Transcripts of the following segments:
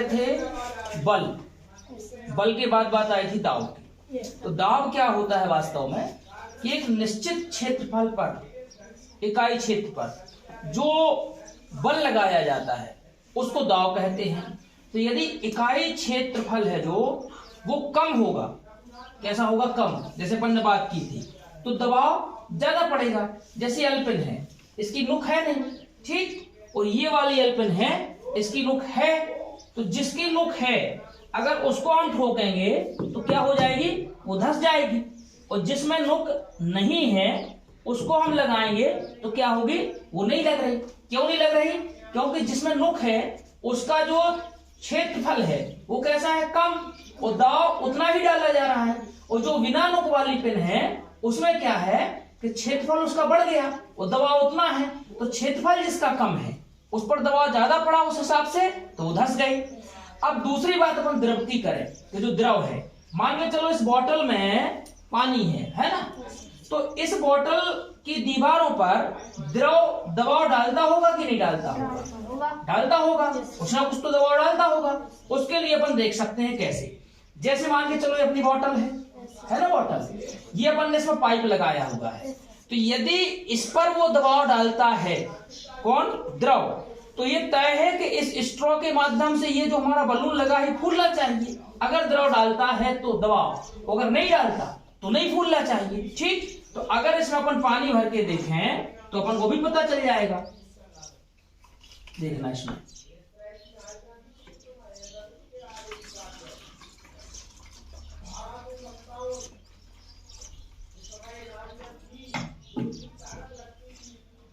थे बल। बल के बाद बात आई थी दाब की। तो दाब क्या होता है वास्तव में कि एक निश्चित क्षेत्रफल पर, इकाई क्षेत्र पर जो बल लगाया जाता है उसको दाब कहते हैं। तो यदि इकाई क्षेत्रफल है जो वो कम होगा, कैसा होगा, कम, जैसे अपन ने बात की थी, तो दबाव ज्यादा पड़ेगा। जैसे एल्पिन है, इसकी नुक है नहीं, ठीक, और ये वाली एल्पिन है, इसकी नुक है। तो जिसकी नुक है अगर उसको हम ठोकेंगे तो क्या हो जाएगी, वो धंस जाएगी। और जिसमें नुक नहीं है उसको हम लगाएंगे तो क्या होगी, वो नहीं लग रही। क्यों नहीं लग रही? क्योंकि जिसमें नुक है उसका जो क्षेत्रफल है वो कैसा है, कम, और दाव उतना ही डाला जा रहा है। और जो बिना नुक वाली पिन है उसमें क्या है कि क्षेत्रफल उसका बढ़ गया और दबाव उतना है। तो क्षेत्रफल जिसका कम है उस पर दबाव ज्यादा पड़ा, उस हिसाब से तो वो धंस गई। अब दूसरी बात अपन द्रव की करें कि जो द्रव है, मान के चलो इस बोतल में पानी है ना, तो इस बोतल की दीवारों पर द्रव दबाव डालता होगा कि नहीं डालता होगा? डालता होगा, कुछ ना कुछ तो दबाव डालता होगा। उसके लिए अपन देख सकते हैं कैसे। जैसे मान के चलो ये अपनी बोतल है ना, बोतल, ये अपन ने इसमें पाइप लगाया हुआ है। तो यदि इस पर वो दबाव डालता है, कौन, द्रव, तो ये तय है कि इस स्ट्रॉ के माध्यम से ये जो हमारा बलून लगा है फूलना चाहिए। अगर द्रव डालता है तो दबाव, अगर नहीं डालता तो नहीं फूलना चाहिए, ठीक। तो अगर इसमें अपन पानी भर के देखें तो अपन को भी पता चल जाएगा। देखना इसमें,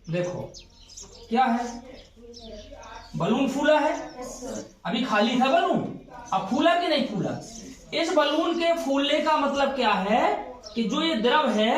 देखो क्या है, बलून फूला है, अभी खाली था बलून, अब फूला कि नहीं फूला। इस बलून के फूलने का मतलब क्या है कि जो ये द्रव है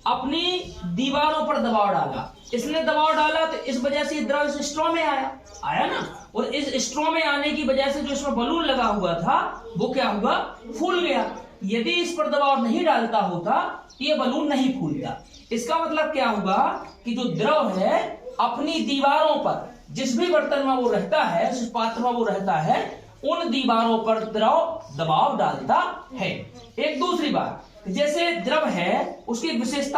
अपनी दीवारों पर दबाव डाला, इसने दबाव डाला तो इस वजह से ये द्रव इस स्ट्रॉ में आया ना, और इस स्ट्रॉ में आने की वजह से जो इसमें बलून लगा हुआ था वो क्या हुआ, फूल गया। यदि इस पर दबाव नहीं डालता होता तो ये बलून नहीं फूलता। इसका मतलब क्या हुआ कि जो द्रव है अपनी दीवारों पर, जिस भी बर्तन में वो रहता है, जिस पात्र में वो रहता है, उन दीवारों पर द्रव दबाव डालता है। एक दूसरी बात, जैसे द्रव है उसकी विशेषता